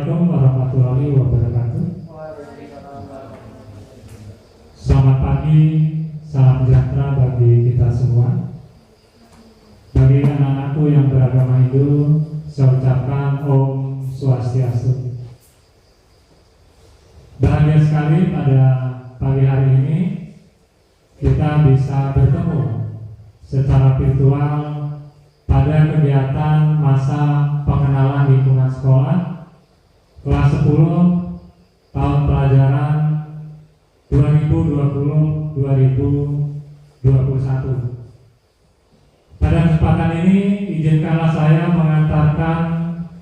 Assalamualaikum warahmatullahi wabarakatuh. Selamat pagi, salam sejahtera bagi kita semua. Bagi anak-anakku yang beragama Hindu, saya ucapkan Om Swastiastu. Bahagia sekali pada pagi hari ini kita bisa bertemu secara virtual pada kegiatan masa pengenalan lingkungan sekolah kelas 10 tahun pelajaran 2020-2021. Pada kesempatan ini izinkanlah saya mengantarkan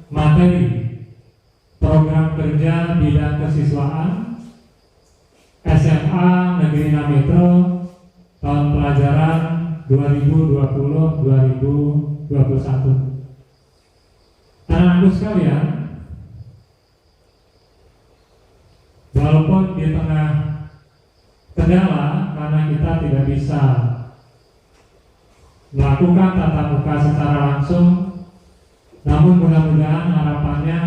materi program kerja bidang kesiswaan SMA Negeri 6 Metro tahun pelajaran 2020-2021. Anak-anakku sekalian, walaupun di tengah kendala karena kita tidak bisa melakukan tatap muka secara langsung, namun mudah-mudahan harapannya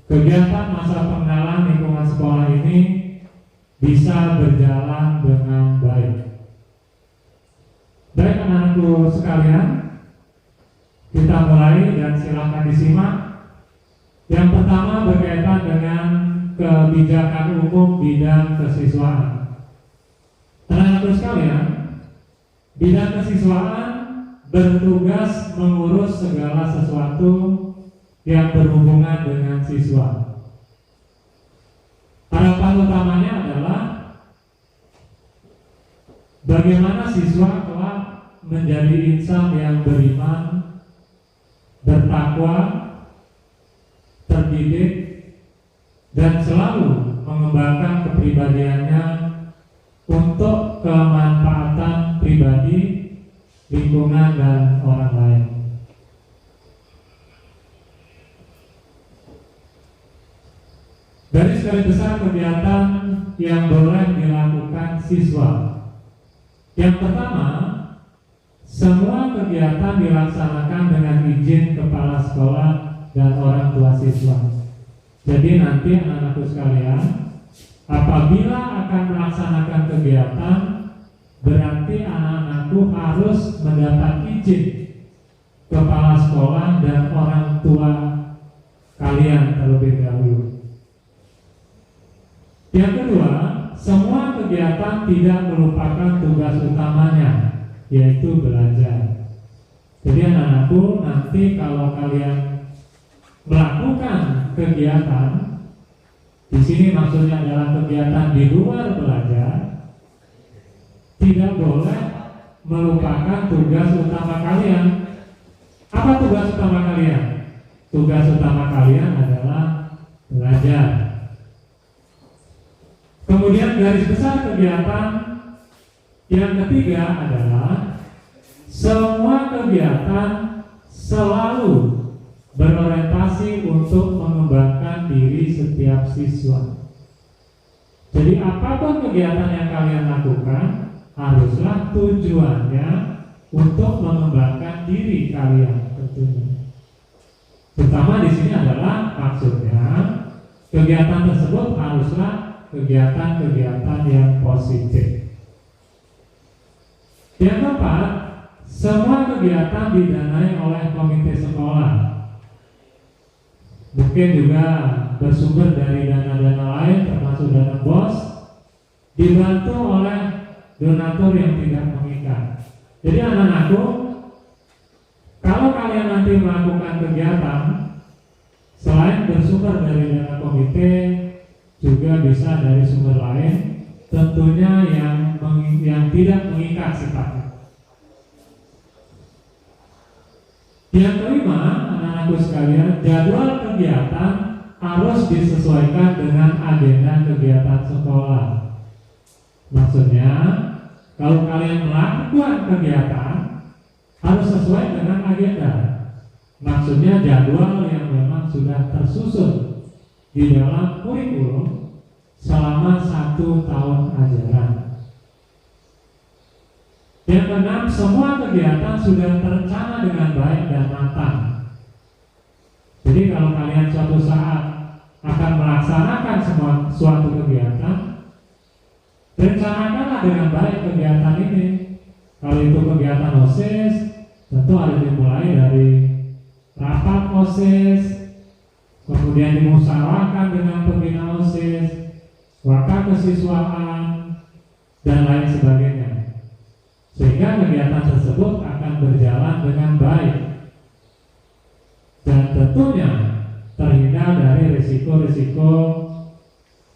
kegiatan masa pengenalan lingkungan sekolah ini bisa berjalan dengan baik. Baik anak-anakku sekalian, kita mulai dan silakan disimak. Yang pertama berkaitan dengan kebijakan umum bidang kesiswaan. Anak-anakku sekalian, bidang kesiswaan bertugas mengurus segala sesuatu yang berhubungan dengan siswa. Harapan utamanya adalah bagaimana siswa kelak menjadi insan yang beriman, bertakwa, terdidik, dan selalu mengembangkan kepribadiannya untuk kemanfaatan pribadi, lingkungan, dan orang lain. Garis besar kegiatan yang boleh dilakukan siswa. Yang pertama, semua kegiatan dilaksanakan dengan izin kepala sekolah dan orang tua siswa. Jadi nanti anak-anakku sekalian, apabila akan melaksanakan kegiatan, berarti anak-anakku harus mendapat izin kepala sekolah dan orang tua kalian terlebih dahulu. Yang kedua, semua kegiatan tidak melupakan tugas utamanya, yaitu belajar. Jadi anak-anakku, nanti kalau kalian melakukan kegiatan, di sini maksudnya adalah kegiatan di luar belajar, tidak boleh melupakan tugas utama kalian. Apa tugas utama kalian? Tugas utama kalian adalah belajar. Kemudian garis besar kegiatan yang ketiga adalah semua kegiatan selalu berorientasi untuk mengembangkan diri setiap siswa. Jadi apapun kegiatan yang kalian lakukan, haruslah tujuannya untuk mengembangkan diri kalian tentunya. Terutama di sini adalah maksudnya kegiatan tersebut haruslah kegiatan-kegiatan yang positif. Yang keempat, semua kegiatan didanai oleh komite sekolah. Mungkin juga bersumber dari dana-dana lain termasuk dana BOS, dibantu oleh donatur yang tidak mengikat. Jadi anak-anakku, kalau kalian nanti melakukan kegiatan, selain bersumber dari dana komite, juga bisa dari sumber lain, tentunya yang tidak mengikat sifatnya. Yang kelima, anak-anakku sekalian, jadwal kegiatan harus disesuaikan dengan agenda kegiatan sekolah. Maksudnya, kalau kalian melakukan kegiatan harus sesuai dengan agenda. Maksudnya jadwal yang memang sudah tersusun di dalam kurikulum selama 1 tahun ajaran. Yang keenam, semua kegiatan sudah terencana dengan baik dan matang. Jadi kalau kalian suatu saat akan melaksanakan suatu kegiatan, rencanakanlah dengan baik kegiatan ini. Kalau itu kegiatan OSIS, tentu harus dimulai dari rapat OSIS, kemudian dimusyawarahkan dengan pembina OSIS, waka kesiswaan, dan lain sebagainya, sehingga kegiatan tersebut akan berjalan dengan baik dan tentunya terhindar dari risiko-risiko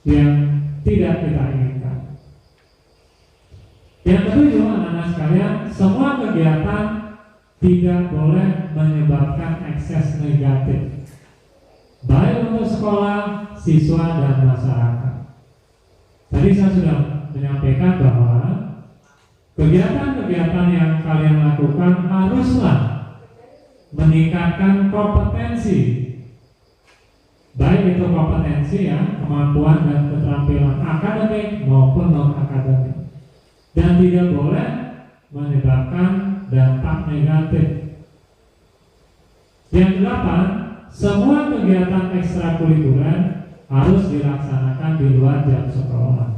yang tidak kita inginkan. Yang ketujuh, anak-anak sekalian, semua kegiatan tidak boleh menyebabkan ekses negatif, baik untuk sekolah, siswa, dan masyarakat. Tadi saya sudah menyampaikan bahwa kegiatan-kegiatan yang kalian lakukan haruslah meningkatkan kompetensi, baik itu kompetensi ya, kemampuan dan keterampilan akademik maupun non-akademik, dan tidak boleh menyebabkan dampak negatif. Yang kedelapan, semua kegiatan ekstrakurikuler harus dilaksanakan di luar jam sekolah,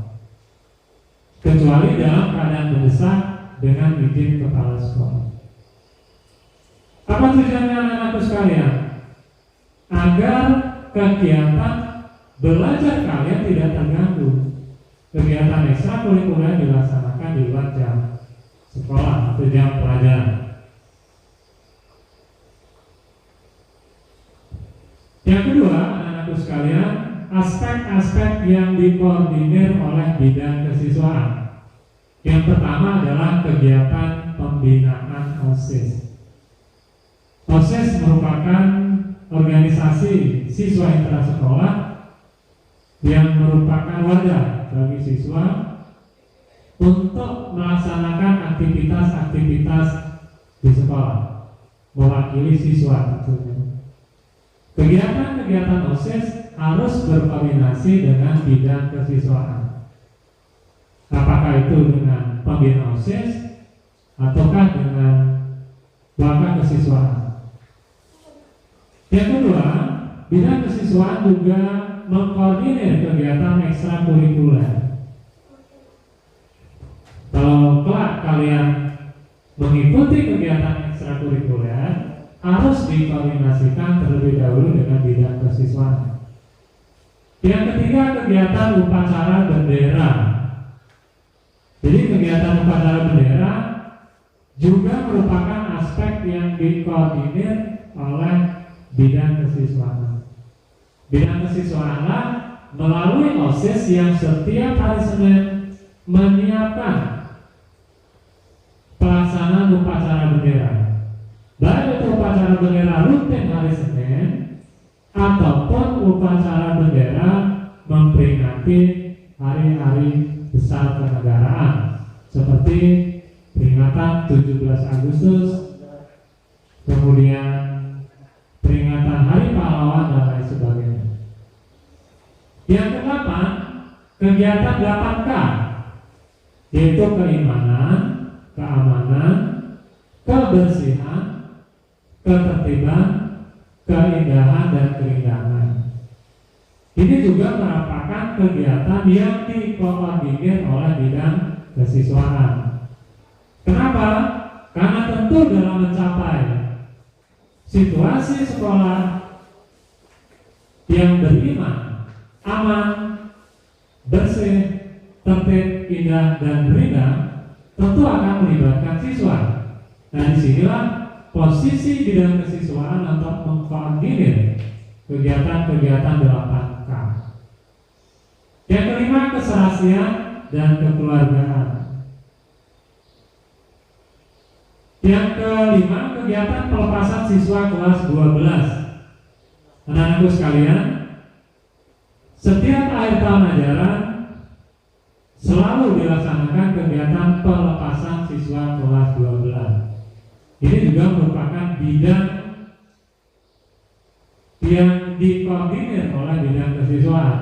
kecuali dalam keadaan mendesak dengan izin kepala sekolah. Apa tujuannya anak-anakku sekalian? Agar kegiatan belajar kalian tidak terganggu. Kegiatan ekstrakurikuler dilaksanakan di luar jam sekolah atau jam pelajaran. Yang kedua, anak-anakku sekalian, aspek-aspek yang dikoordinir oleh bidang kesiswaan. Yang pertama adalah kegiatan pembinaan OSIS. OSIS merupakan organisasi siswa intrasekolah yang merupakan wadah bagi siswa untuk melaksanakan aktivitas-aktivitas di sekolah, mewakili siswa tentunya. Kegiatan-kegiatan OSIS harus berkoordinasi dengan bidang kesiswaan. Apakah itu dengan pembina OSIS ataukah dengan waka kesiswaan. Yang kedua, bidang kesiswaan juga mengkoordinir kegiatan ekstrakurikuler. Kalau kelak kalian mengikuti kegiatan ekstrakurikuler, harus dikoordinasikan terlebih dahulu dengan bidang kesiswaan. Yang ketiga, kegiatan upacara bendera. Jadi kegiatan upacara bendera juga merupakan aspek yang dikoordinir oleh bidang kesiswaan. Bidang kesiswaanlah melalui OSIS yang setiap hari Senin menyiapkan pelaksanaan upacara bendera, baik itu upacara bendera rutin hari Senin ataupun upacara bendera memperingati hari-hari besar kenegaraan seperti peringatan 17 Agustus, kemudian peringatan Hari Pahlawan dan lain sebagainya. Yang kedelapan, kegiatan 8K, yaitu keimanan, keamanan, kebersihan, ketertiban, keindahan, dan keindahan. Ini juga merupakan kegiatan yang dikoordinir oleh bidang kesiswaan. Kenapa? Karena tentu dalam mencapai situasi sekolah yang beriman, aman, bersih, tertib, indah, dan berindah, tentu akan melibatkan siswa. Nah, disinilah posisi bidang kesiswaan untuk mengkoordinir kegiatan-kegiatan 8K. Yang kelima, keserasian dan kekeluargaan. Yang kelima, kegiatan pelepasan siswa kelas 12. Anak-anakku sekalian, setiap akhir tahun ajaran selalu dilaksanakan kegiatan pelepasan siswa kelas 12. Ini juga merupakan bidang yang dikoordinir oleh bidang kesiswaan.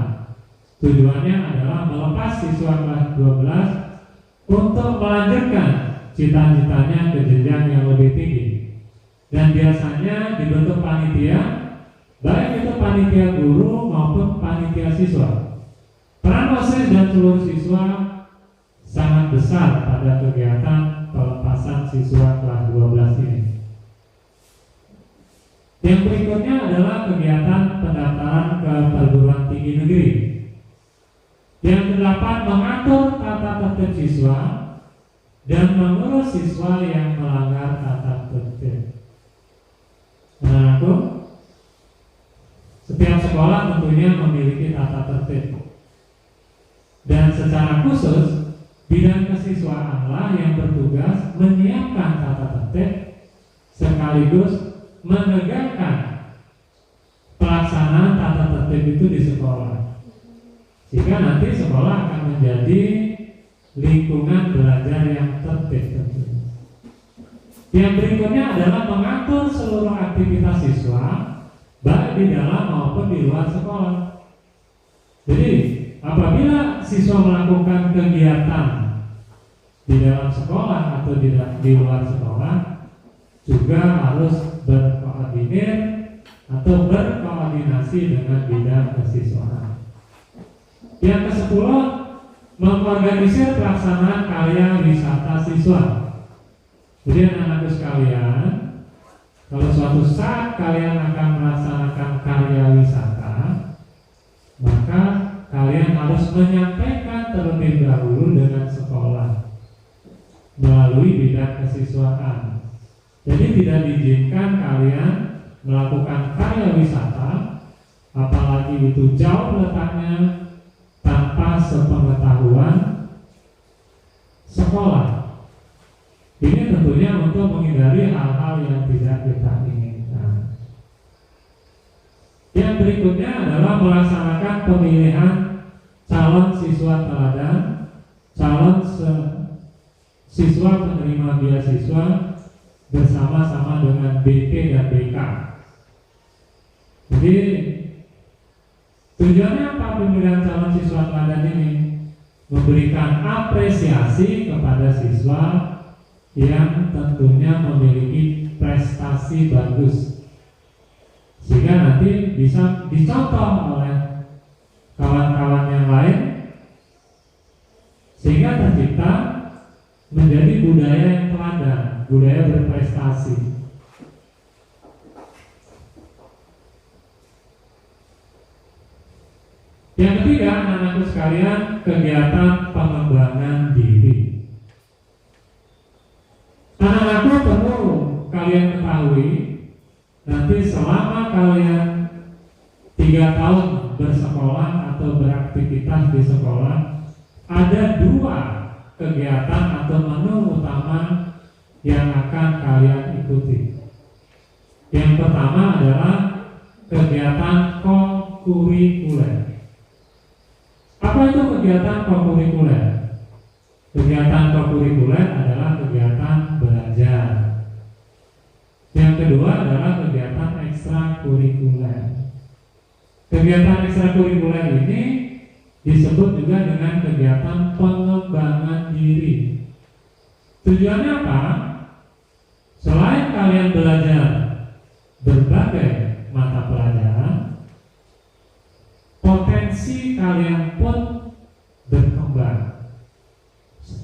Tujuannya adalah melepas siswa kelas 12 untuk melanjutkan cita-citanya ke jenjang yang lebih tinggi. Dan biasanya dibentuk panitia baik itu panitia guru maupun panitia siswa. Peran OSIS dan seluruh siswa sangat besar pada kegiatan pelepasan siswa kelas 12 ini. Yang berikutnya adalah kegiatan pendaftaran ke perguruan tinggi negeri. Yang kedelapan, mengatur tata tertib siswa dan mengurus siswa yang melanggar tata tertib. Anak-anakku, setiap sekolah tentunya memiliki tata tertib. Dan secara khusus, bidang kesiswaanlah yang bertugas menyiapkan tata tertib sekaligus menegakkan pelaksanaan tata tertib itu di sekolah, sehingga nanti sekolah akan menjadi lingkungan belajar yang tertib. Yang berikutnya adalah mengatur seluruh aktivitas siswa baik di dalam maupun di luar sekolah. Jadi apabila siswa melakukan kegiatan di dalam sekolah atau di luar sekolah, juga harus berkoordinir atau berkoordinasi dengan bidang kesiswaan. Yang ke-10, mengorganisir pelaksanaan karya wisata siswa. Jadi anak-anakku sekalian, kalau suatu saat kalian akan melaksanakan karya wisata, maka kalian harus menyampaikan terlebih dahulu dengan sekolah melalui bidang kesiswaan. Jadi tidak diizinkan kalian melakukan karya wisata, apalagi itu jauh letaknya, tanpa sepengetahuan sekolah. Ini tentunya untuk menghindari hal-hal yang tidak kita inginkan. Yang berikutnya adalah melaksanakan pemilihan calon siswa teladan, calon siswa penerima beasiswa bersama-sama dengan BP dan BK. Jadi tujuannya apa pemilihan calon siswa teladan ini? Memberikan apresiasi kepada siswa yang tentunya memiliki prestasi bagus, sehingga nanti bisa dicontoh oleh kawan-kawan yang lain, sehingga tercipta menjadi budaya yang teladan, budaya berprestasi. Yang ketiga, anak-anakku sekalian, kegiatan pengembangan diri. Anak-anakku perlu kalian ketahui, nanti selama kalian 3 tahun bersekolah atau beraktivitas di sekolah, ada 2 kegiatan atau menu utama yang akan kalian ikuti. Yang pertama adalah kegiatan kokurikuler. Apa itu kegiatan kokurikuler? Kegiatan kokurikuler adalah kegiatan belajar. Yang kedua adalah kegiatan ekstrakurikuler. Kegiatan ekstrakurikuler ini disebut juga dengan kegiatan pengembangan diri. Tujuannya apa? Selain kalian belajar berbagai mata pelajaran, potensi kalian pun berkembang,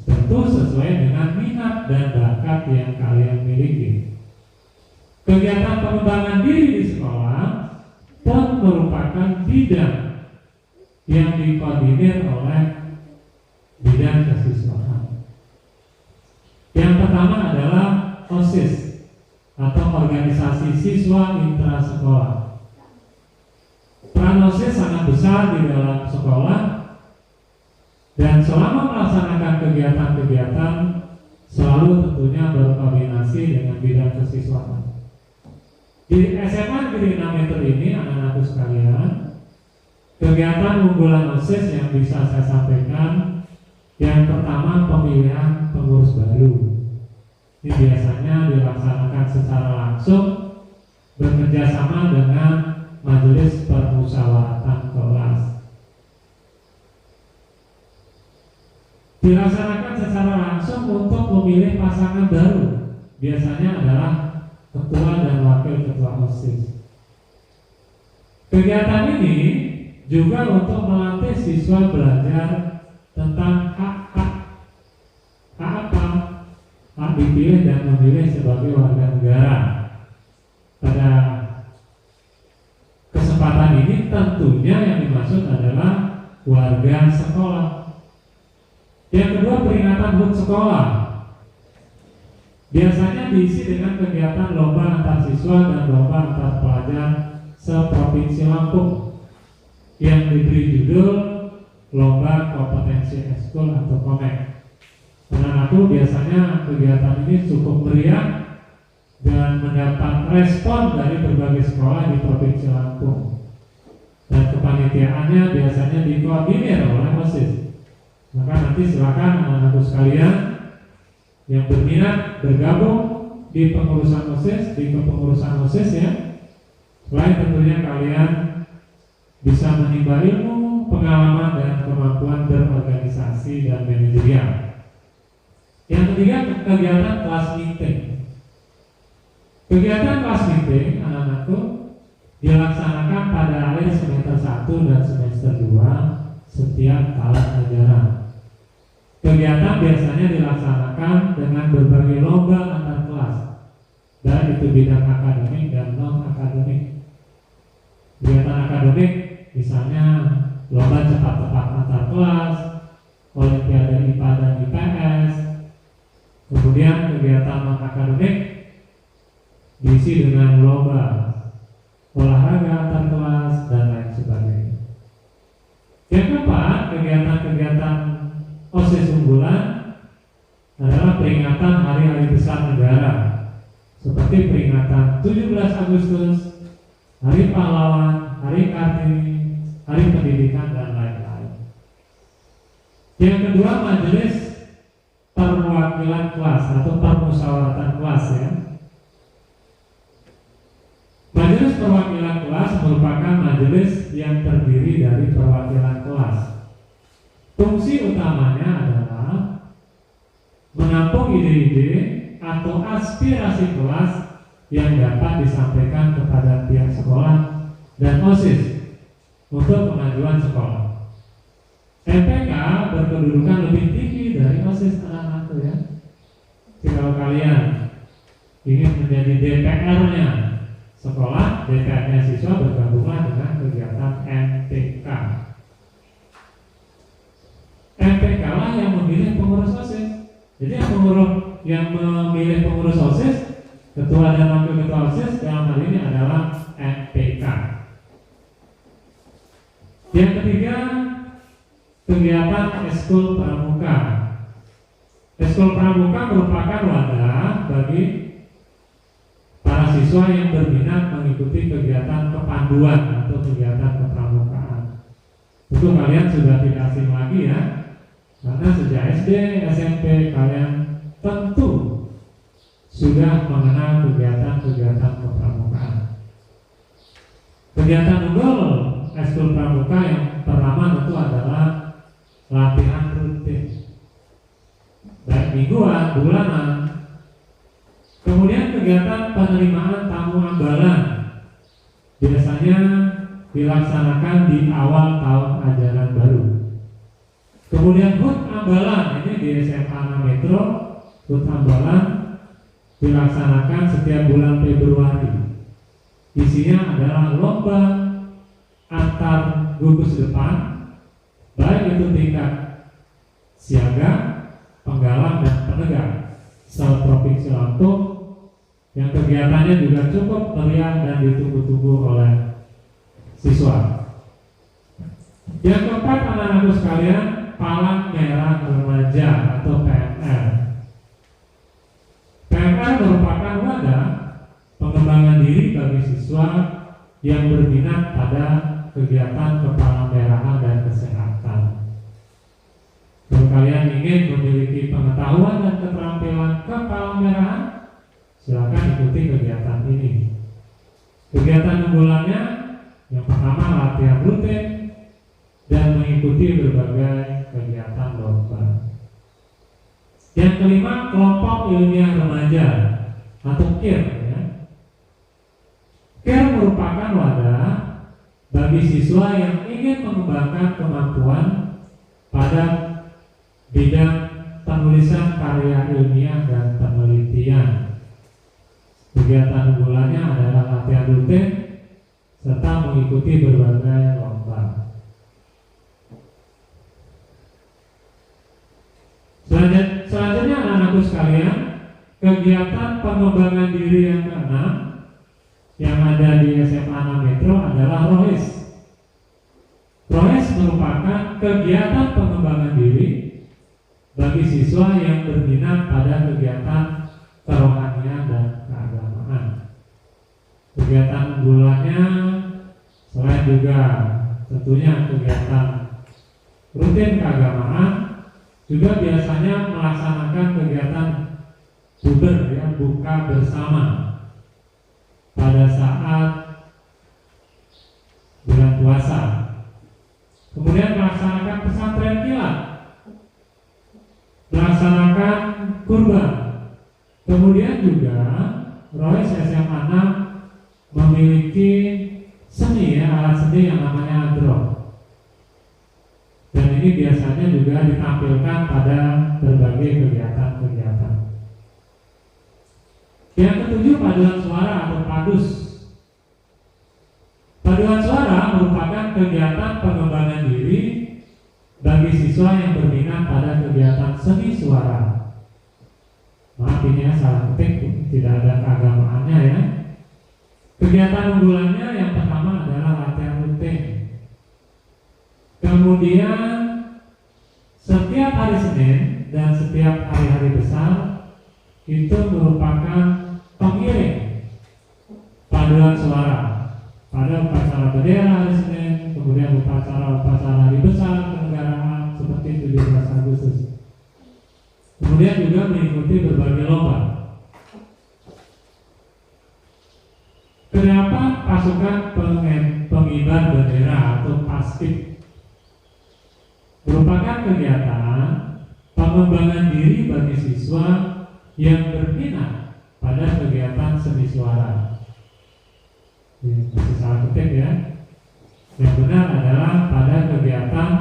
tentu sesuai dengan minat dan bakat yang kalian miliki. Kegiatan pengembangan diri di sekolah pun merupakan bidang yang dikoordinir oleh bidang kesiswaan. Yang pertama adalah OSIS atau organisasi siswa intrasekolah. Peran OSIS sangat besar di dalam sekolah, dan selama melaksanakan kegiatan-kegiatan selalu tentunya berkoordinasi dengan bidang kesiswaan. Di SMA Negeri 6 Meter ini, anak-anakku sekalian, kegiatan unggulan OSIS yang bisa saya sampaikan, yang pertama pemilihan pengurus baru. Ini biasanya dilaksanakan secara langsung bekerja sama dengan majelis permusyawaratan kelas. Dilaksanakan secara langsung untuk memilih pasangan baru, biasanya adalah ketua dan wakil ketua OSIS. Kegiatan ini juga untuk melatih siswa belajar tentang hak-hak. Hak apa? Hak dipilih dan memilih sebagai warga negara. Pada kesempatan ini tentunya yang dimaksud adalah warga sekolah. Yang kedua, peringatan HUT sekolah. Biasanya diisi dengan kegiatan lomba antar siswa dan lomba antar pelajar seprovinsi Lampung yang diberi judul Lomba Kompetensi Ekskul atau KOMEK. Anak-anakku, biasanya kegiatan ini cukup meriah dan mendapat respon dari berbagai sekolah di Provinsi Lampung. Dan kepanitiaannya biasanya dikoordinir oleh OSIS. Maka nanti silakan anak-anakku sekalian yang berminat bergabung di pengurusan OSIS, di kepengurusan OSIS ya. Selain tentunya kalian bisa menimba ilmu, pengalaman dan kemampuan berorganisasi dan manajerial. Yang ketiga, kegiatan kelas meeting. Kegiatan kelas meeting anak-anakku dilaksanakan pada akhir semester 1 dan semester 2 setiap tahun ajaran. Kegiatan biasanya dilaksanakan dengan berbagai lomba antar kelas, baik itu bidang akademik dan non-akademik. Kegiatan akademik misalnya lomba cepat tepat antar kelas, olimpiade IPA dan IPS. Kemudian kegiatan non-akademik diisi dengan lomba olahraga antar kelas dan lain sebagainya. Yang keempat, kegiatan-kegiatan OSIS unggulan adalah peringatan hari-hari besar negara seperti peringatan 17 Agustus, Hari Pahlawan, Hari Kartini, Hari Pendidikan dan lain-lain. Yang kedua, majelis perwakilan kelas atau permusyawaratan kelas ya. Majelis perwakilan kelas merupakan majelis yang terdiri dari perwakilan kelas. Fungsi utamanya adalah menampung ide-ide atau aspirasi kelas yang dapat disampaikan kepada pihak sekolah dan OSIS untuk kemajuan sekolah. MPK berkedudukan lebih tinggi dari OSIS anak-anak ya. Jika kalian ingin menjadi DPR-nya sekolah, DPR-nya siswa, bergabunglah dengan kegiatan MPK. MPK lah yang memilih pengurus OSIS. Jadi yang memilih pengurus OSIS, ketua dan wakil ketua OSIS dalam hal ini adalah MPK. Yang ketiga, kegiatan Ekskul Pramuka. Ekskul Pramuka merupakan wadah bagi para siswa yang berminat mengikuti kegiatan kepanduan atau kegiatan kepramukaan. Tentu kalian sudah tidak asing lagi ya, karena sejak SD, SMP kalian tentu sudah mengenal kegiatan-kegiatan kepramukaan. Kegiatan unggul Ekskul Pramuka yang pertama tentu adalah latihan rutin, baik mingguan, bulanan. Kemudian kegiatan penerimaan tamu ambalan biasanya dilaksanakan di awal tahun ajaran baru. Kemudian HUT ambalan, ini di SMA Metro, HUT ambalan dilaksanakan setiap bulan Februari. Isinya adalah lomba antar gugus depan, baik itu tingkat siaga, penggalang dan penegak se-Provinsi Lampung, yang kegiatannya juga cukup meriah dan ditunggu-tunggu oleh siswa. Yang keempat, anak-anakku sekalian, Palang Merah Remaja atau PMR. PMR merupakan wadah pengembangan diri bagi siswa yang berminat pada kegiatan kepalang-merahan dan kesehatan. Kalau kalian ingin memiliki pengetahuan dan keterampilan kepalang-merahan, silakan ikuti kegiatan ini. Kegiatan unggulannya yang pertama latihan rutin dan mengikuti berbagai kegiatan lomba. Yang kelima, kelompok ilmiah remaja atau KIR ya. KIR merupakan wadah bagi siswa yang ingin mengembangkan kemampuan pada bidang penulisan karya ilmiah dan penelitian. Kegiatan unggulannya adalah latihan rutin serta mengikuti berbagai lomba. Selanjutnya anak-anakku sekalian, kegiatan pengembangan diri yang keenam yang ada di SMA 6 Metro adalah ROHIS. ROHIS merupakan kegiatan pengembangan diri bagi siswa yang berminat pada kegiatan kerohanian dan keagamaan. Kegiatan unggulannya selain juga tentunya kegiatan rutin keagamaan, juga biasanya melaksanakan kegiatan buka bersama pada saat bulan puasa. Kemudian melaksanakan pesantren kilat, melaksanakan kurban. Kemudian juga ROHIS SMA 6 memiliki seni alat seni yang namanya drum. Dan ini biasanya juga ditampilkan pada berbagai kegiatan-kegiatan. Yang ketujuh, paduan suara atau padus. Paduan suara merupakan kegiatan pengembangan diri bagi siswa yang berminat pada kegiatan seni suara. Maaf ini ya, salah ketik, tidak ada keagamaannya ya. Kegiatan unggulannya yang pertama adalah latihan rutin. Kemudian setiap hari Senin dan setiap hari-hari besar itu merupakan pengiring paduan suara pada upacara bendera hari Senin, kemudian upacara hari besar kenegaraan seperti 17 Agustus. Kemudian juga mengikuti berbagai lomba. Kenapa pasukan pengibar bendera atau paskib merupakan kegiatan pengembangan diri bagi siswa yang berminat pada kegiatan seni suara. Ini masih salah ketik ya. Yang benar adalah pada kegiatan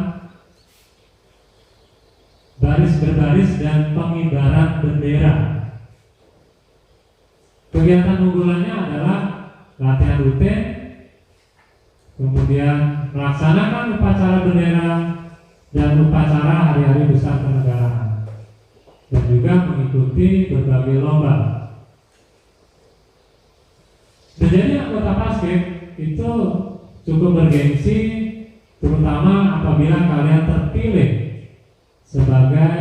baris berbaris dan pengibaran bendera. Kegiatan unggulannya adalah latihan rutin, kemudian melaksanakan upacara bendera dan upacara hari-hari besar kenegaraan, dan juga mengikuti berbagai lomba. Menjadi anggota paskib itu cukup bergengsi, terutama apabila kalian terpilih sebagai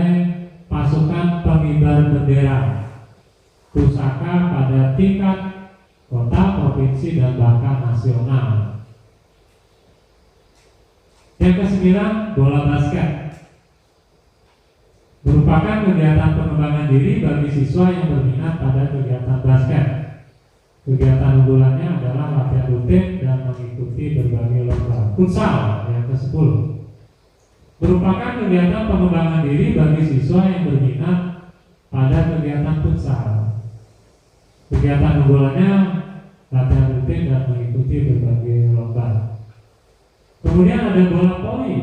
pasukan pengibar bendera pusaka pada tingkat kota, provinsi, dan bahkan nasional. Yang ke-9, bola basket merupakan kegiatan pengembangan diri bagi siswa yang berminat pada kegiatan basket. Kegiatan unggulannya adalah latihan rutin dan mengikuti berbagai lomba. Futsal yang ke-10 merupakan kegiatan pengembangan diri bagi siswa yang berminat pada kegiatan futsal. Kegiatan unggulannya latihan rutin dan mengikuti berbagai lomba. Kemudian ada bola voli.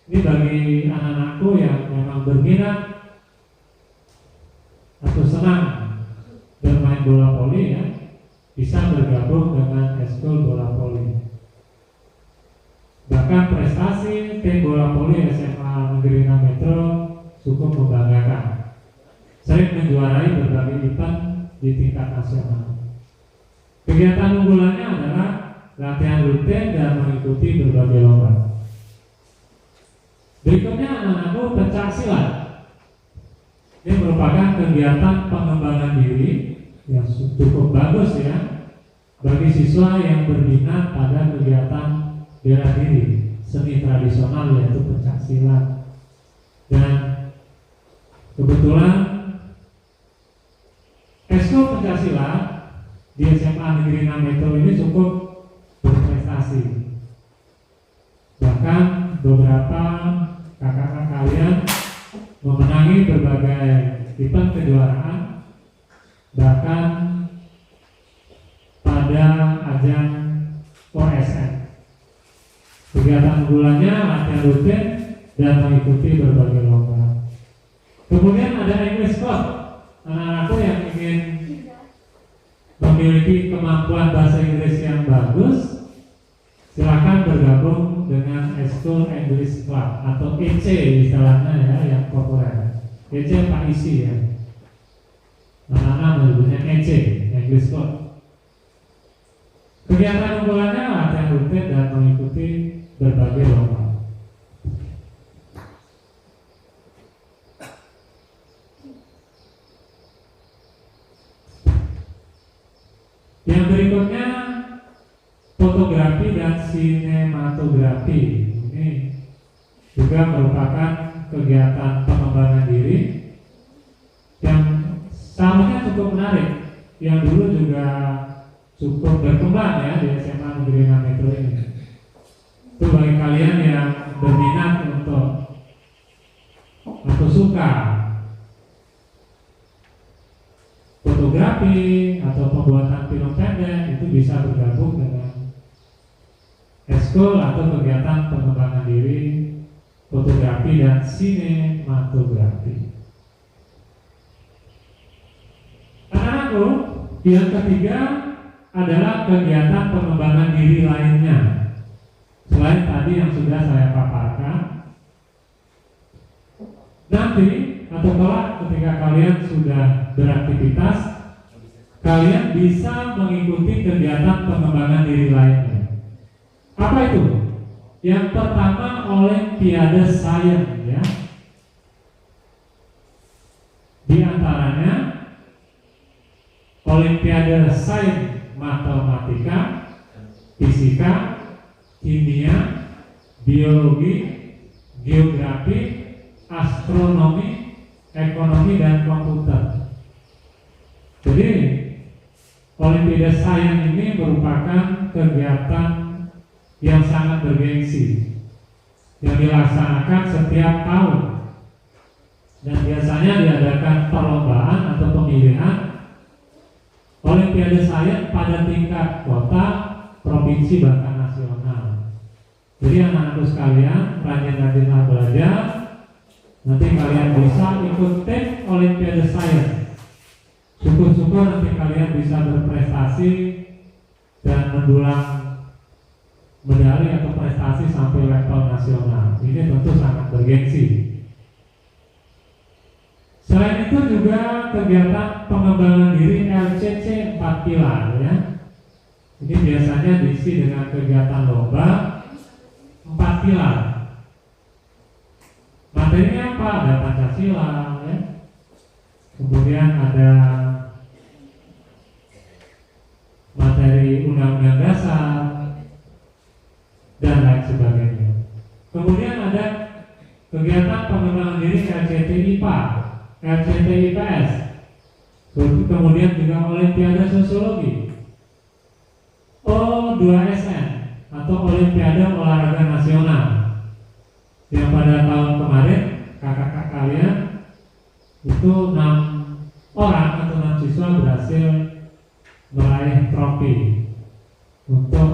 Ini bagi anak-anakku yang memang berminat atau senang bermain bola voli ya, bisa bergabung dengan eskul bola voli. Bahkan prestasi tim bola voli SMA Negeri 6 Metro cukup membanggakan. Sering menjuarai berbagai event di tingkat nasional. Kegiatan unggulannya adalah latihan rutin dan mengikuti berbagai lomba. Berikutnya anak-anakku pencak silat. Ini merupakan kegiatan pengembangan diri yang cukup bagus ya bagi siswa yang berminat pada kegiatan bela diri, seni tradisional yaitu pencak silat. Dan kebetulan eskul pencak silat di SMA Negeri 6 Metro ini cukup berprestasi. Bahkan beberapa kakak-kakak kalian memenangi berbagai event kejuaraan. Bahkan pada ajang OSN Kegiatan unggulannya latihan rutin dan mengikuti berbagai lomba. Kemudian ada English Club. Anak-anakku yang ingin memiliki kemampuan bahasa Inggris yang bagus, silakan bergabung dengan School English Club atau EC istilahnya ya, yang populer. EC Pak Isi ya. Anak-anak menyebutnya EC, English Club. Kegiatan unggulannya latihan rutin dan mengikuti berbagai lomba. Yang berikutnya fotografi dan sinematografi. Ini juga merupakan kegiatan pengembangan diri yang seharusnya cukup menarik, yang dulu juga cukup berkembang ya di SMA Negeri 6 Metro ini. Itu bagi kalian yang berminat untuk atau suka fotografi atau pembuatan film pendek, itu bisa bergabung dengan eskul atau kegiatan pengembangan diri fotografi dan sinematografi. Anak-anakku, yang ketiga adalah kegiatan pengembangan diri lainnya. Selain tadi yang sudah saya paparkan, nanti atau kelak ketika kalian sudah beraktivitas, kalian bisa mengikuti kegiatan pengembangan diri lainnya. Apa itu? Yang pertama, Olimpiade Sains ya. Di antaranya Olimpiade Sains Matematika, Fisika, Kimia, Biologi, Geografi, Astronomi, Ekonomi, dan Komputer. Jadi Olimpiade Sains ini merupakan kegiatan yang sangat bergengsi yang dilaksanakan setiap tahun dan biasanya diadakan perlombaan atau pemilihan Olimpiade Sains pada tingkat kota, provinsi, bahkan nasional. Jadi anak-anakku sekalian, rajin-rajinlah belajar. Nanti kalian bisa ikut tim Olimpiade Sains. Syukur-syukur nanti kalian bisa berprestasi dan mendulang medali atau prestasi sampai level nasional. Ini tentu sangat bergengsi. Selain itu juga kegiatan pengembangan diri LCC 4 pilar ya. Ini biasanya diisi dengan kegiatan lomba 4 pilar. Materinya apa? Ada Pancasila ya. Kemudian ada materi Undang-Undang Dasar dan lain sebagainya. Kemudian ada kegiatan pengembangan diri LCT IPA, LCT IPS, kemudian juga Olimpiade Sosiologi, O2SN atau Olimpiade Olahraga Nasional, yang pada tahun kemarin kakak-kakak kalian itu 6 orang atau 6 siswa berhasil meraih trofi untuk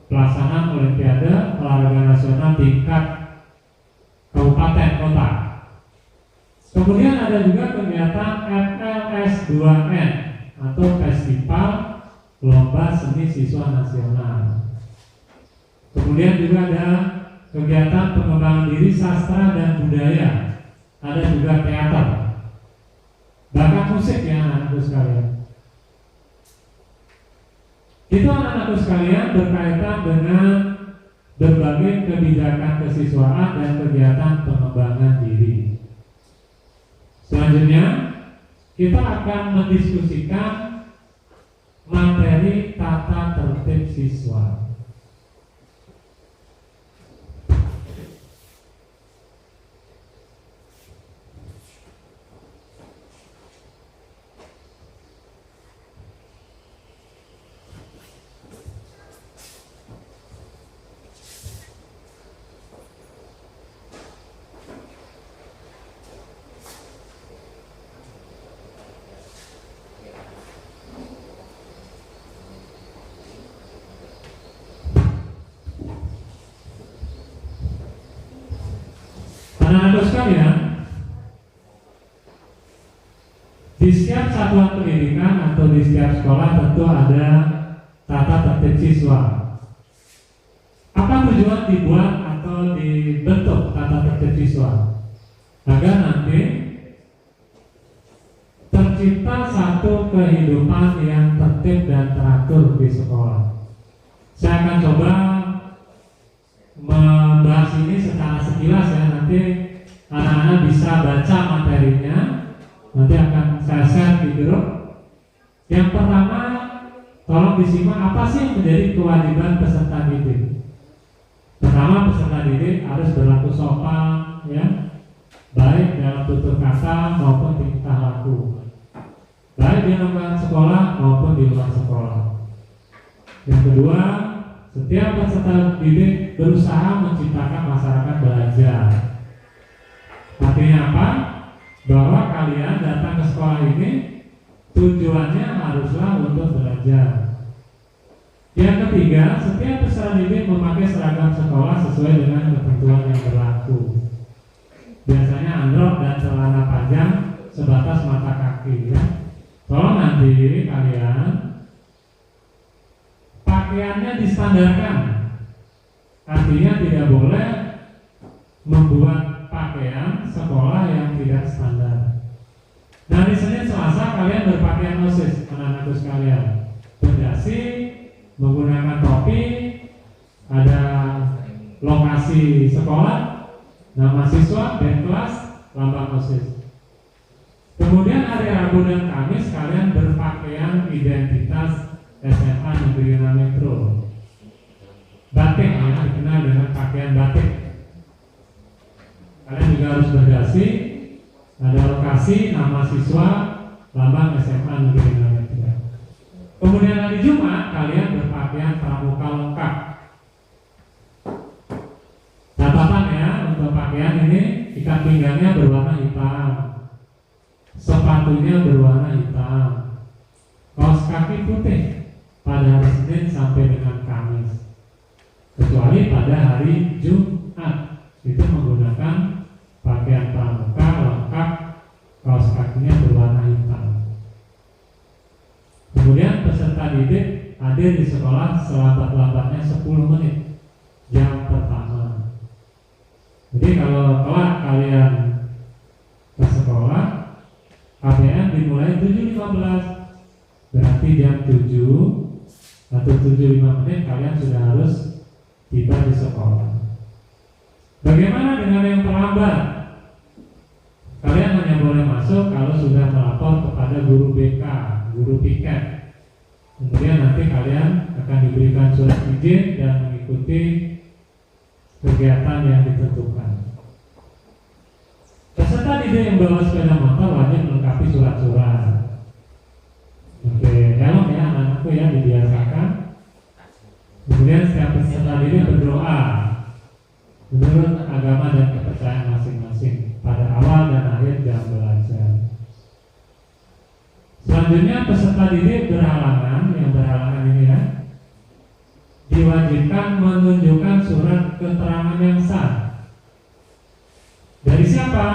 pelaksanaan Olimpiade Olahraga Nasional tingkat kabupaten kota. Kemudian ada juga kegiatan FLS2N atau Festival Lomba Seni Siswa Nasional. Kemudian juga ada kegiatan pengembangan diri sastra dan budaya. Ada juga teater, bahkan musik ya anak-anakku sekalian. Itu anak-anakku sekalian berkaitan dengan berbagai kebijakan kesiswaan dan kegiatan pengembangan diri. Selanjutnya kita akan mendiskusikan materi tata tertib siswa. Anak-anak sekalian, di setiap satuan pendidikan atau di setiap sekolah tentu ada tata tertib siswa. Apa tujuan dibuat atau dibentuk tata tertib siswa? Agar nanti tercipta satu kehidupan yang tertib dan teratur di sekolah. Saya akan coba membahas ini secara sekilas ya, nanti anak-anak bisa baca materinya, nanti akan saya share di grup. Yang pertama, tolong disimak apa sih yang menjadi kewajiban peserta didik. Pertama, peserta didik harus berlaku sopan ya, baik dalam tutur kata maupun tingkah laku, baik di lingkungan sekolah maupun di luar sekolah. Yang kedua, setiap peserta didik berusaha menciptakan masyarakat belajar. Artinya apa? Bahwa kalian datang ke sekolah ini tujuannya haruslah untuk belajar. Yang ketiga, setiap peserta didik memakai seragam sekolah sesuai dengan ketentuan yang berlaku. Biasanya androk dan celana panjang sebatas mata kaki ya. Tolong nanti kalian pakaiannya distandarkan. Artinya tidak boleh membuat pakaian sekolah yang tidak standar. Dari Senin Selasa kalian berpakaian OSIS, anak-anakku sekalian. Berdasi, menggunakan topi, ada lokasi sekolah, nama siswa, dan kelas, lambang OSIS. Kemudian hari Rabu dan Kamis kalian berpakaian identitas SMA Negeri Metro. Batik ya, dikenal dengan pakaian batik. Kalian juga harus berdasi, ada lokasi, nama siswa, lambang SMA Negeri Metro. Kemudian hari Jumat kalian berpakaian pramuka lengkap. Catatan ya, untuk pakaian ini ikat pinggangnya berwarna hitam, sepatunya berwarna hitam, kaos kaki putih pada hari Senin sampai dengan Kamis, kecuali pada hari Jumat itu menggunakan pakaian pramuka lengkap, kaos kakinya berwarna hitam. Kemudian peserta didik hadir di sekolah selambat-lambatnya 10 menit jam pertama. Jadi kalau kelak kalian ke sekolah, KBM dimulai 7.15, berarti jam 7 atau 7.05 menit kalian sudah harus tiba di sekolah. Bagaimana dengan yang terlambat? Kalian hanya boleh masuk kalau sudah melapor kepada guru BK, guru piket. Kemudian nanti kalian akan diberikan surat izin dan mengikuti kegiatan yang ditentukan. Peserta didik yang bawa sepeda motor wajib melengkapi surat-surat. Oke, helm ya anak-anakku ya, dibiasakan. Kemudian setiap peserta didik berdoa menurut agama dan kepercayaan masing-masing pada awal dan akhir jam belajar. Selanjutnya peserta didik berhalangan, yang berhalangan ini ya, diwajibkan menunjukkan surat keterangan yang sah. Dari siapa?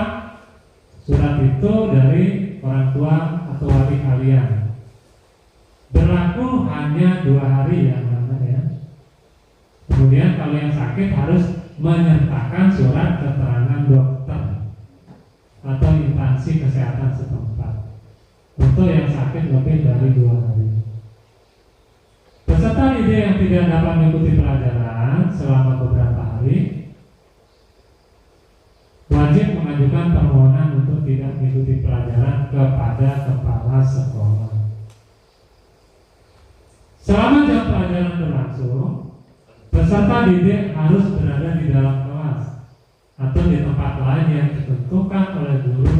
Surat itu dari orang tua atau wali kalian. Berlaku hanya 2 hari ya anak-anak ya. Kemudian kalau yang sakit harus menyertakan surat keterangan dokter atau instansi kesehatan setempat. Untuk yang sakit lebih dari 2 hari. Peserta didik yang tidak dapat mengikuti pelajaran selama beberapa hari wajib mengajukan permohonan untuk tidak mengikuti pelajaran kepada kepala sekolah. Selama jam pelajaran berlangsung, peserta didik harus berada di dalam kelas atau di tempat lain yang ditentukan oleh guru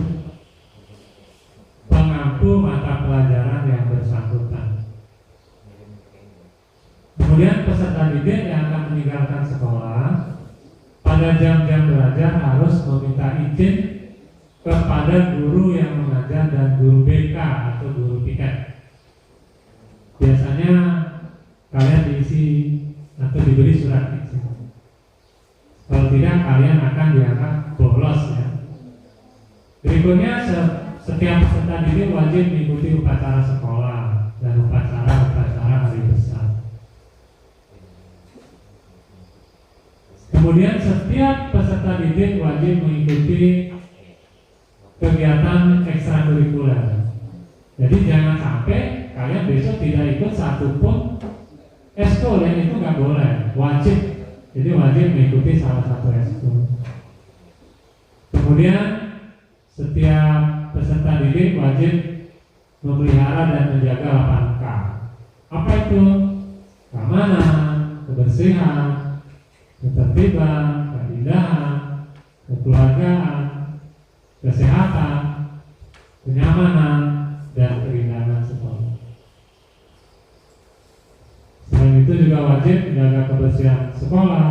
pengampu mata pelajaran yang bersangkutan. Kemudian peserta didik yang akan meninggalkan sekolah pada jam-jam belajar harus meminta izin kepada guru yang mengajar dan guru BK atau guru piket. Biasanya kalian diisi atau diberi surat izin. Kalau tidak, kalian akan dianggap bolos ya. berikutnya, setiap peserta didik wajib mengikuti upacara sekolah dan upacara hari besar. Kemudian setiap peserta didik wajib mengikuti kegiatan ekstrakurikuler. Jadi jangan sampai kalian besok tidak ikut satupun eskul, yang itu nggak boleh, wajib. Jadi wajib mengikuti salah satu eskul. Kemudian setiap peserta didik wajib memelihara dan menjaga 8K. Apa itu? Keamanan, kebersihan, ketertiban, keindahan, kekeluargaan, kesehatan, kenyamanan, dan keringanan sekolah. Selain itu juga wajib menjaga kebersihan sekolah,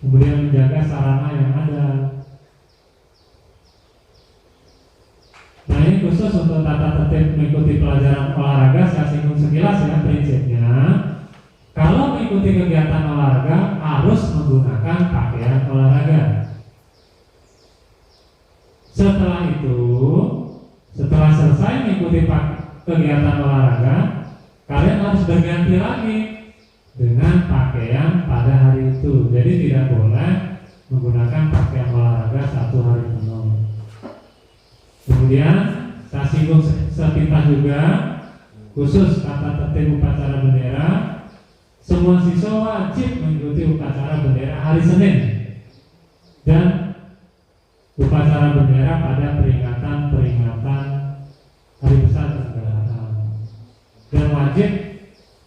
kemudian menjaga sarana yang ada. Nah, ini khusus untuk tata tertib mengikuti pelajaran olahraga. Saya singgung sekilas ya prinsipnya. Kalau mengikuti kegiatan olahraga harus menggunakan pakaian olahraga. Setelah itu, setelah selesai mengikuti kegiatan olahraga, kalian harus berganti lagi dengan pakaian pada hari itu. Jadi tidak boleh menggunakan pakaian olahraga 1 hari penuh. Kemudian saya singgung sepintas juga, khusus tata tertib upacara bendera. Semua siswa wajib mengikuti upacara bendera hari Senin dan upacara bendera pada peringatan hari besar kenegaraan, dan wajib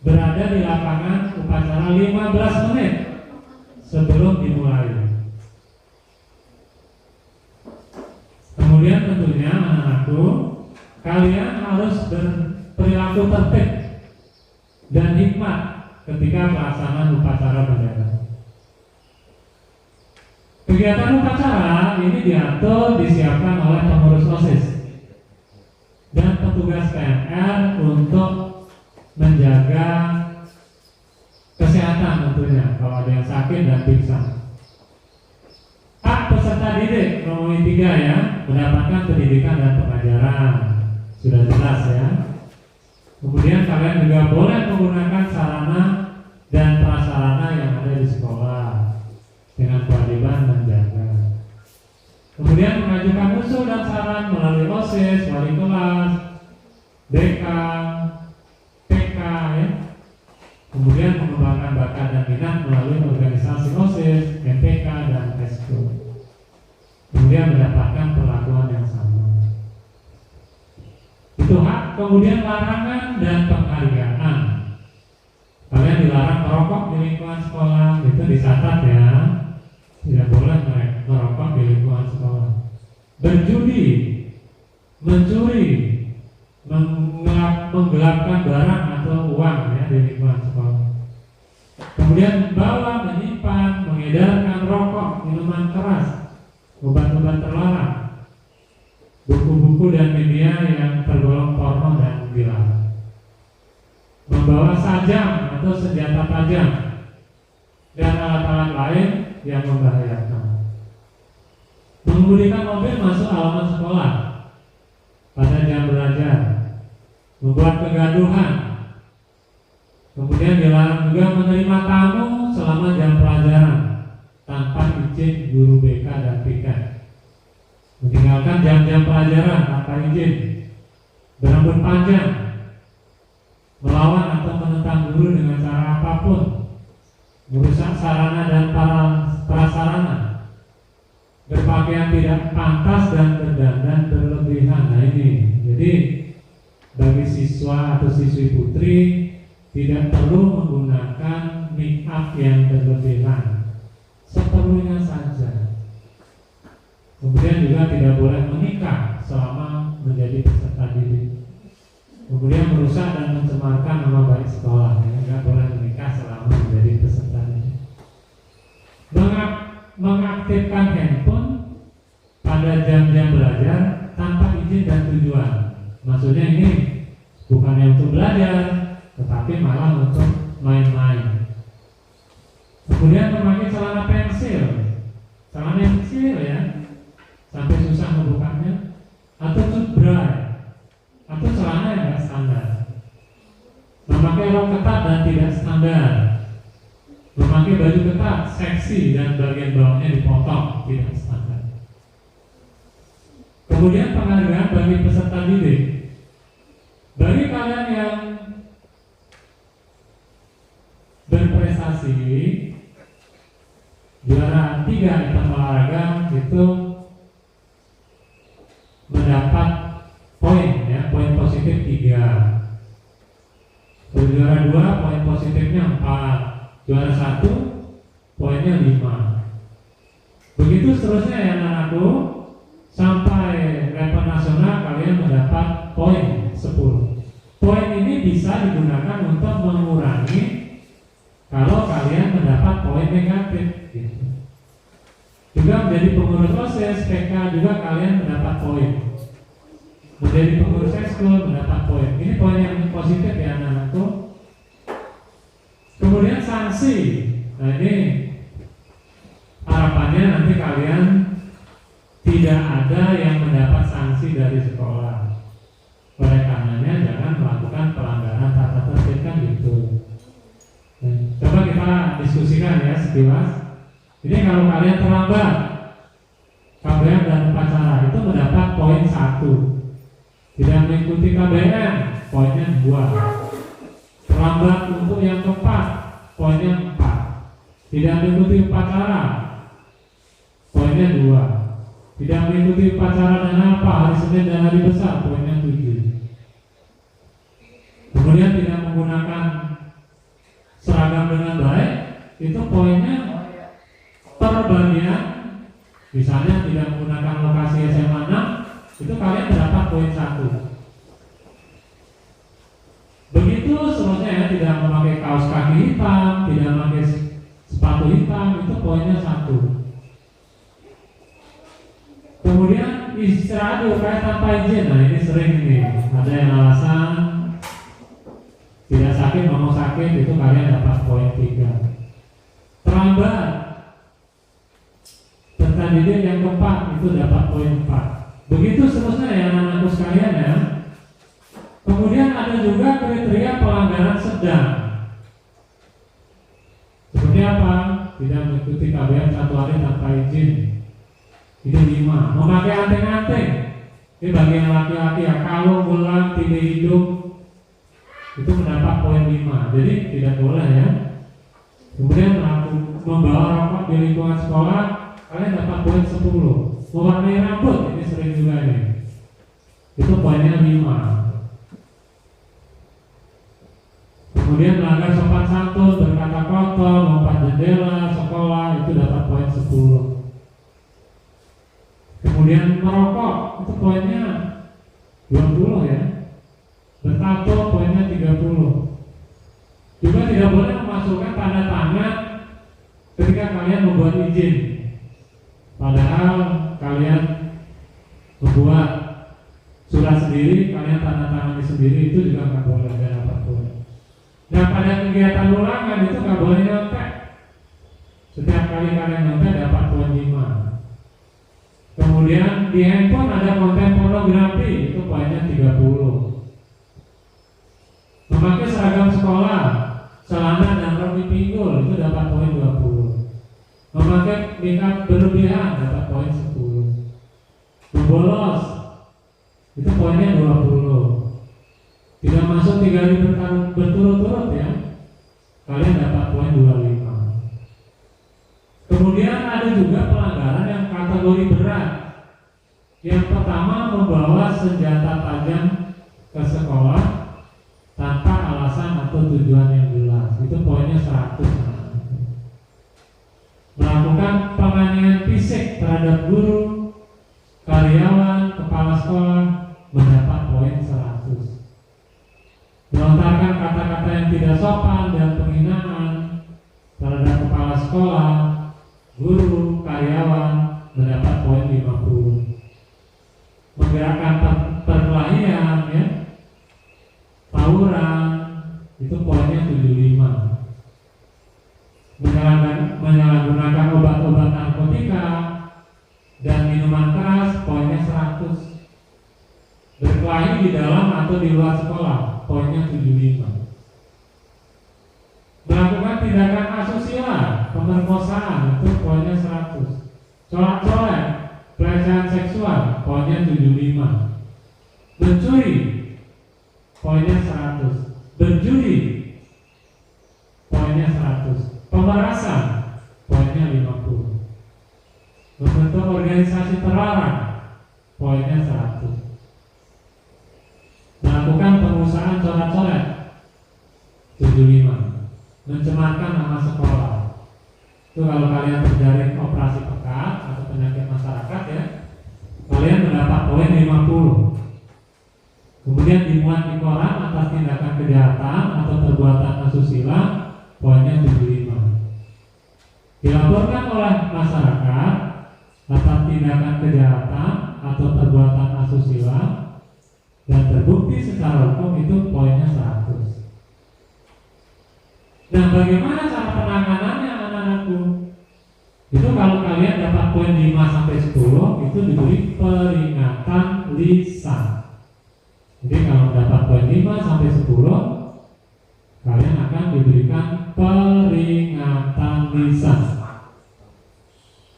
berada di lapangan upacara 15 menit sebelum dimulai. Kemudian tentunya anak-anakku, kalian harus berperilaku tertib dan hikmat ketika pelaksanaan upacara bendera. Kegiatan upacara ini diatur, disiapkan oleh pengurus OSIS dan petugas PNR untuk menjaga kesehatan tentunya kalau ada yang sakit dan pingsan. Hak peserta didik nomor 3 ya, mendapatkan pendidikan dan pengajaran, sudah jelas ya. Kemudian kalian juga boleh menggunakan sarana dan prasarana yang ada di sekolah dengan kewajiban menjaga. Kemudian mengajukan usul dan saran melalui OSIS, wali kelas, BK, PK ya. Kemudian mengembangkan bakat dan minat melalui organisasi OSIS, MPK, dan Eskul. Kemudian mendapatkan perlakuan yang sama. Itu hak. Kemudian larangan dan penghargaan. Kalian dilarang merokok di lingkungan sekolah, itu dicatat ya. Tidak boleh merokok di lingkungan sekolah. Berjudi, mencuri, menggelapkan barang atau uang ya di lingkungan sekolah. Kemudian membawa, menyimpan, mengedarkan rokok, minuman keras, obat-obat terlarang, buku-buku dan media yang tergolong porno dan dilarang. Membawa sajam atau senjata tajam dan alat-alat lain yang membahayakan. Mengemudikan mobil masuk halaman sekolah pada jam belajar, membuat kegaduhan. Kemudian dilarang juga menerima tamu selama jam pelajaran tanpa izin guru BK dan piket. Meninggalkan jam-jam pelajaran tanpa izin, berambut panjang, melawan atau menentang guru dengan cara apapun, merusak sarana dan prasarana, berpakaian tidak pantas dan berdandan berlebihan. Nah ini, jadi bagi siswa atau siswi putri tidak perlu menggunakan make up yang berlebihan, seperlunya saja. Kemudian juga tidak boleh menikah selama menjadi peserta didik. Kemudian merusak dan mencemarkan nama baik sekolah, tidak boleh menikah selama menjadi peserta didik. Mengaktifkan handphone pada jam-jam belajar tanpa izin dan tujuan. Maksudnya ini bukannya untuk belajar, tetapi malah untuk main-main. Kemudian memakai celana pensil ya, sampai susah membukanya. rok ketat dan tidak standar, memakai baju ketat, seksi dan bagian bawahnya dipotong, tidak standar. Kemudian penghargaan bagi peserta didik. Bagi kalian yang berprestasi, juara 3 event olahraga itu mendapat poin, ya, poin positif 3. Juara 2 poin positifnya 4, juara 1 poinnya 5. Begitu seterusnya ya anak-anakku, sampai level nasional kalian mendapat poin 10. Poin ini bisa digunakan untuk mengurangi kalau kalian mendapat poin negatif, gitu. Juga menjadi pengurus OSIS, PK juga kalian mendapat poin. Menjadi pengurus ekskul mendapat poin. Ini poin yang positif ya anak-anakku. Kemudian sanksi. Nah ini harapannya nanti kalian tidak ada yang mendapat sanksi dari sekolah. Oleh karenanya jangan melakukan pelanggaran tata tertib kan gitu. Coba kita diskusikan ya sekilas. Ini kalau kalian terlambat KBM dan upacara itu mendapat poin 1. Tidak mengikuti KBM poinnya 2. Terlambat untuk yang keempat poinnya 4. Tidak mengikuti upacara poinnya 2. Tidak mengikuti upacara dan apa hari Senin dan hari besar poinnya 7. Kemudian tidak menggunakan seragam dengan baik itu poinnya per bagian. Misalnya tidak menggunakan lokasi SMA 6 itu kalian mendapat poin 1. Begitu seterusnya ya, tidak memakai kaos kaki hitam, tidak memakai sepatu hitam itu poinnya 1. Kemudian istirahat UKS tanpa izin. Nah ini sering ini, ada yang alasan tidak sakit, ngomong sakit, itu kalian dapat poin 3. Terlambat peserta didik yang keempat itu dapat poin 4. Begitu seterusnya ya anak-anakku sekalian ya. Kemudian ada juga kriteria pelanggaran sedang. Seperti apa? Tidak mengikuti KBM 1 hari tanpa izin. Ini 5. Memakai anting-anting. Ini bagi yang laki-laki ya, kalung, gelang, tali hidup itu mendapat poin 5. Jadi tidak boleh ya. Kemudian membawa rokok di lingkungan sekolah, kalian dapat poin 10. Mewarnai rambut, ini sering juga ini. Itu poinnya 5. Kemudian melanggar sopan santun, berkata kotor, lompat jendela sekolah itu dapat poin 10. Kemudian merokok itu poinnya 20 ya. Bertato poinnya 30. Juga tidak boleh memasukkan tanda tangan ketika kalian membuat izin. Padahal kalian membuat surat sendiri, kalian tanda tangan sendiri, itu juga nggak boleh, dan apapun. Nah pada kegiatan ulangan itu nggak boleh nyontek. Setiap kali kalian nyontek dapat poin 5. Kemudian di handphone ada konten pornografi, itu poinnya 30. Memakai seragam sekolah, celana dan rompi pinggul itu dapat poin 20. Memakai makeup berlebihan dapat poin 10. Membolos itu poinnya 20. Tidak masuk 3 hari berturut-turut ya, kalian dapat poin 25. Kemudian ada juga pelanggaran yang kategori berat. Yang pertama, membawa senjata tajam ke sekolah tanpa alasan atau tujuan yang jelas, itu poinnya 100. Melakukan penganiayaan fisik terhadap guru, karyawan, kepala sekolah mendapat poin 100. Melontarkan kata-kata yang tidak sopan dan penghinaan terhadap kepala sekolah, guru, karyawan mendapat poin 50. Menggerakkan perkelahian ya, tawuran itu poinnya 75. Menyalahgunakan obat-obat narkotika dan minuman keras poinnya 100. Berkelahi di dalam atau di luar sekolah poinnya 75. pemerkosaan itu poinnya 100. Colak-colek, pelecehan seksual poinnya 75. Mencuri poinnya 100. Berjudi poinnya 100. Pemerasan poinnya 50. Membentuk organisasi terlarang poinnya 100. Melakukan pengusahaan coret-coret 75. Mencemarkan nama sekolah itu kalau kalian terjaring operasi pekat atau penyakit masyarakat ya, kalian mendapat poin 50. Kemudian dimuat di koran atas tindakan kejahatan atau perbuatan asusila poinnya 75. Dilaporkan oleh masyarakat atas tindakan kejahatan atau perbuatan asusila dan terbukti secara hukum itu poinnya 100. Nah, bagaimana cara penanganannya anak-anakku? Itu kalau kalian dapat poin 5 sampai 10 itu diberi peringatan lisan. Jadi kalau dapat poin 5 sampai 10 kalian akan diberikan peringatan lisan.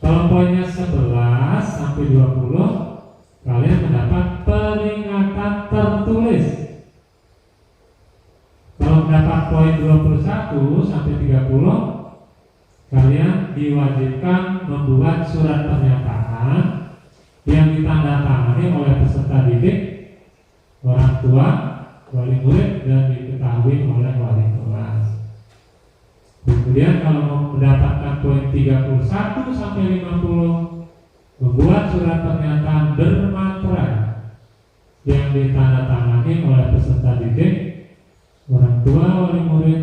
Kalau poinnya 11 sampai 20 kalian mendapat peringatan tertulis. Kalau mendapat poin 21 sampai 30 kalian diwajibkan membuat surat pernyataan yang ditandatangani oleh peserta didik, orang tua, wali murid, dan diketahui oleh wali kelas. Kemudian kalau mendapatkan poin 31 sampai 50 membuat surat pernyataan bermaterai yang ditandatangani oleh peserta didik, orang tua, wali murid,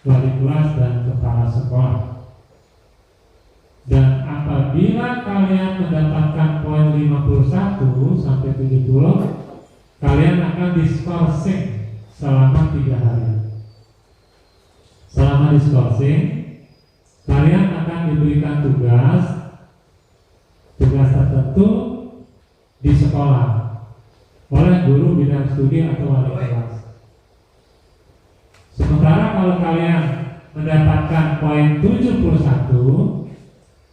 wali kelas, dan kepala sekolah. Dan apabila kalian mendapatkan poin 51 sampai 70 kalian akan diskorsing selama 3 hari. Selama diskorsing kalian akan diberikan tugas tertentu di sekolah oleh guru bidang studi atau wali kelas. Sementara kalau kalian mendapatkan poin 71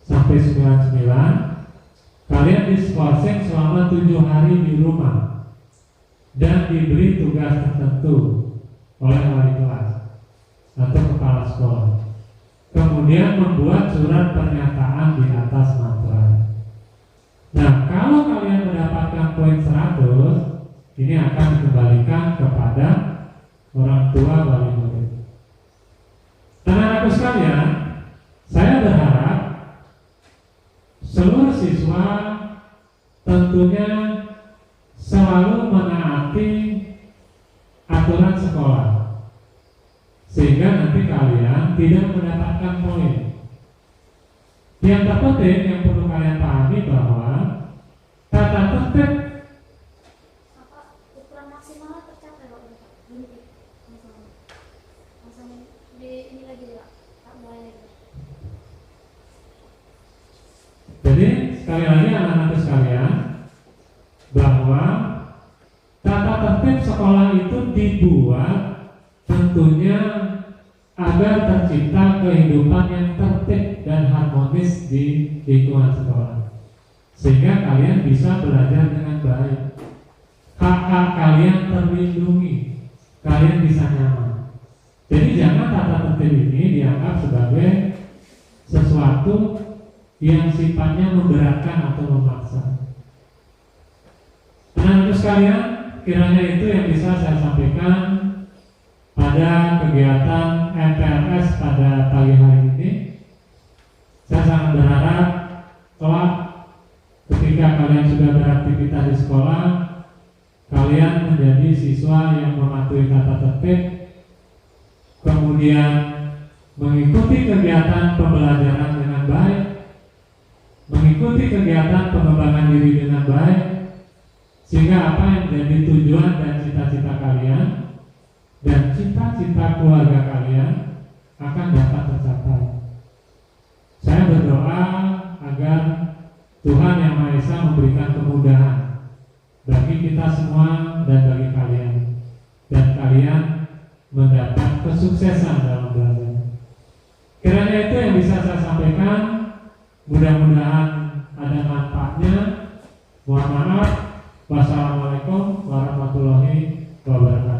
sampai 99 kalian diskorsing selama 7 hari di rumah dan diberi tugas tertentu oleh wali kelas atau kepala sekolah. Kemudian membuat surat pernyataan di atas materai. Nah, kalau kalian mendapatkan poin 100, ini akan dikembalikan kepada orang tua wali murid. Anak-anakku sekalian, saya berharap seluruh siswa tentunya selalu menaati aturan sekolah, sehingga nanti kalian tidak mendapatkan poin. Yang terpenting yang perlu kalian pahami bahwa tata tertib ukuran maksimalnya tercapai Pak. Maksudnya di ini lagi Pak, tak mulai lagi. Jadi sekali lagi anak-anak sekalian, bahwa tata tertib sekolah itu dibuat tentunya agar tercipta kehidupan yang tertib dan harmonis di lingkungan sekolah, sehingga kalian bisa belajar dengan baik, hak-hak kalian terlindungi, kalian bisa nyaman. Jadi jangan tata tertib ini dianggap sebagai sesuatu yang sifatnya memberatkan atau memaksa. Anak-anak sekalian, kiranya itu yang bisa saya sampaikan pada kegiatan MPRS pada pagi hari ini. Saya sangat berharap kelak ketika kalian sudah beraktivitas di sekolah, kalian menjadi siswa yang mematuhi tata tertib, kemudian mengikuti kegiatan pembelajaran dengan baik, mengikuti kegiatan pengembangan diri dengan baik, sehingga apa yang menjadi tujuan dan cita-cita kalian dan cita-cita keluarga kalian akan dapat tercapai. Saya berdoa agar Tuhan Yang Maha Esa memberikan kemudahan bagi kita semua dan bagi kalian, dan kalian mendapat kesuksesan dalam belajar. Kiranya itu yang bisa saya sampaikan Mudah-mudahan ada manfaatnya. Mohon maaf. Wassalamualaikum warahmatullahi wabarakatuh.